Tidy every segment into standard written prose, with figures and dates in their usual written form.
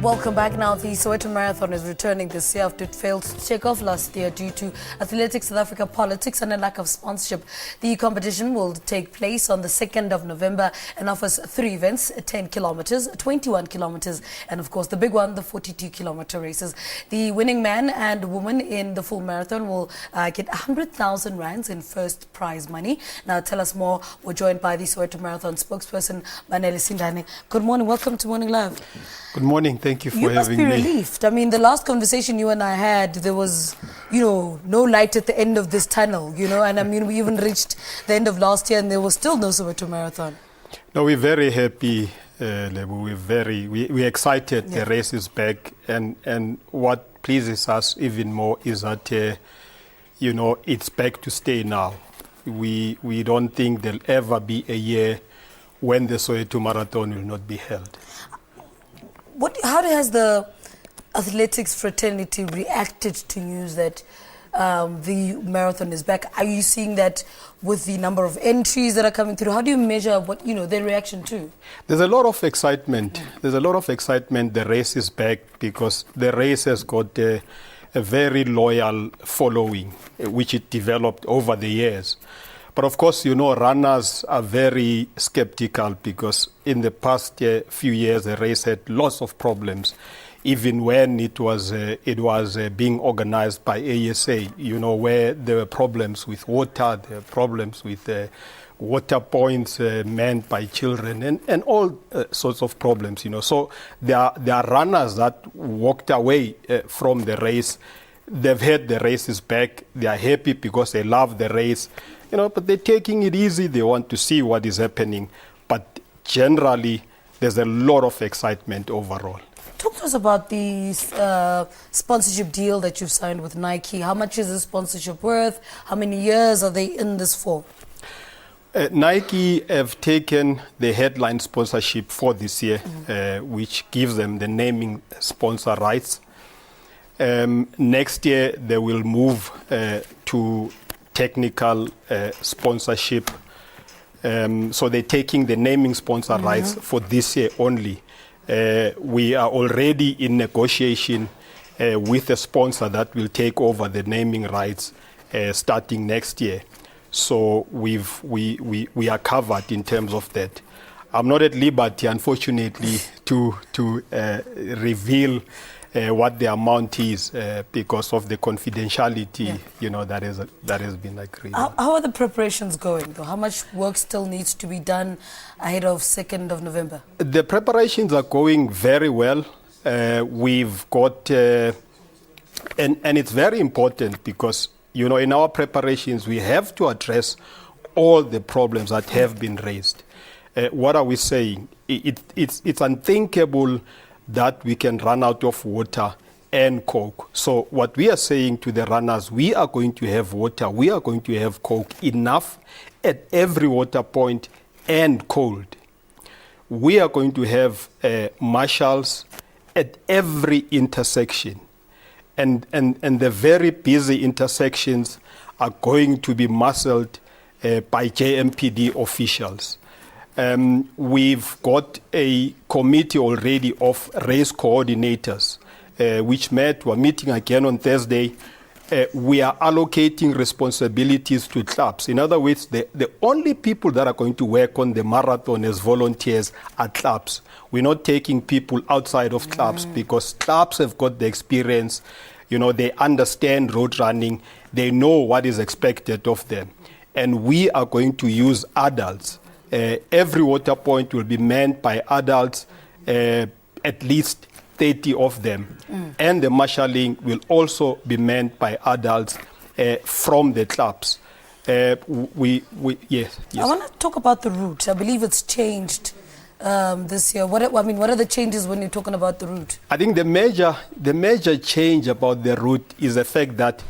Welcome back. Now, the Soweto Marathon is returning this year after it failed to take off last year due to Athletics South Africa politics and a lack of sponsorship. The competition will take place on the 2nd of November and offers 3 events, 10 kilometers, 21 kilometers, and of course the big one, the 42-kilometer races. The winning man and woman in the full marathon will get 100,000 rands in first prize money. Now, tell us more. We're joined by the Soweto Marathon spokesperson, Banele Sindani. Good morning. Welcome to Morning Live. Good morning. Thank you for having me. You must be relieved. I mean, the last conversation you and I had, there was, no light at the end of this tunnel, and I mean, we even reached the end of last year and there was still no Soweto Marathon. No, we're very happy, Lebu. We're excited. Yeah. The race is back. And what pleases us even more is that, it's back to stay now. We don't think there'll ever be a year when the Soweto Marathon will not be held. How has the athletics fraternity reacted to news that the marathon is back? Are you seeing that with the number of entries that are coming through? How do you measure their reaction to? There's a lot of excitement. There's a lot of excitement. The race is back because the race has got a very loyal following, which it developed over the years. But of course, runners are very skeptical because in the past few years, the race had lots of problems. Even when it was being organized by ASA, where there were problems with water, there were problems with water points manned by children, and all sorts of problems, So there are runners that walked away from the race. They've heard the race is back. They are happy because they love the race. But they're taking it easy. They want to see what is happening. But generally, there's a lot of excitement overall. Talk to us about the sponsorship deal that you've signed with Nike. How much is the sponsorship worth? How many years are they in this for? Nike have taken the headline sponsorship for this year, which gives them the naming sponsor rights. Next year, they will move to technical sponsorship. So they're taking the naming sponsor rights for this year only. We are already in negotiation with a sponsor that will take over the naming rights starting next year. So we are covered in terms of that. I'm not at liberty, unfortunately, to reveal what the amount is because of the confidentiality, that has been agreed. How are the preparations going, though? How much work still needs to be done ahead of 2nd of November? The preparations are going very well. We've got, and it's very important because, in our preparations, we have to address all the problems that have been raised. What are we saying? It's unthinkable that we can run out of water and coke. So what we are saying to the runners, we are going to have water, we are going to have coke enough at every water point and cold. We are going to have marshals at every intersection. And the very busy intersections are going to be marshaled by JMPD officials. We've got a committee already of race coordinators, which met. We're meeting again on Thursday. We are allocating responsibilities to clubs. In other words, the only people that are going to work on the marathon as volunteers are clubs. We're not taking people outside of clubs because clubs have got the experience. They understand road running. They know what is expected of them. And we are going to use adults. Every water point will be manned by adults, at least 30 of them. And the marshalling will also be manned by adults from the clubs. Yes. I want to talk about the route. I believe it's changed this year. What are the changes when you're talking about the route? I think the major change about the route is the fact that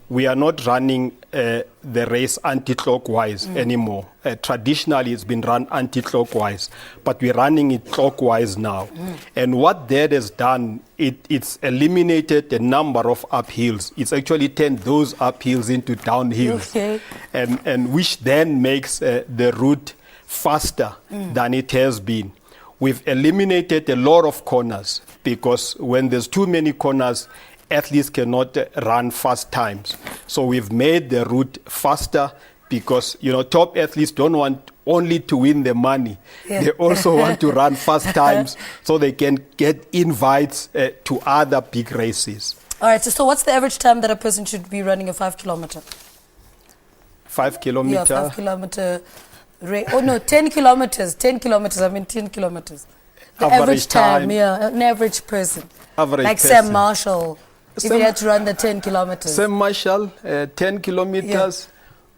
we are not running the race anti-clockwise anymore. Traditionally, it's been run anti-clockwise, but we're running it clockwise now. And what that has done, it's eliminated a number of uphills. It's actually turned those uphills into downhills, and which then makes the route faster than it has been. we've eliminated a lot of corners, because when there's too many corners, athletes cannot run fast times. So we've made the route faster, because, you know, top athletes don't want only to win the money. Yeah. They also want to run fast times so they can get invites to other big races. All right, so what's the average time that a person should be running a 5 kilometer? 5 kilometer? Yeah, 5 kilometer. Oh no, 10 kilometers. 10 kilometers. I mean 10 kilometers. The average time, yeah, an average person. Average like person. Sam Marshall, if he had to run the 10 kilometers. Sam Marshall, 10 kilometers,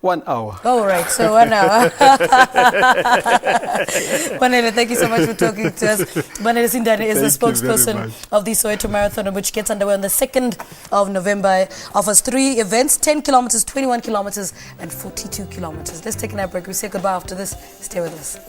1 hour. Oh, right, so 1 hour. Banele, thank you so much for talking to us. Banele Sindani is the spokesperson of the Soweto Marathon, which gets underway on the 2nd of November. Offers 3 events, 10 kilometers, 21 kilometers, and 42 kilometers. Let's take an break. We say goodbye after this. Stay with us.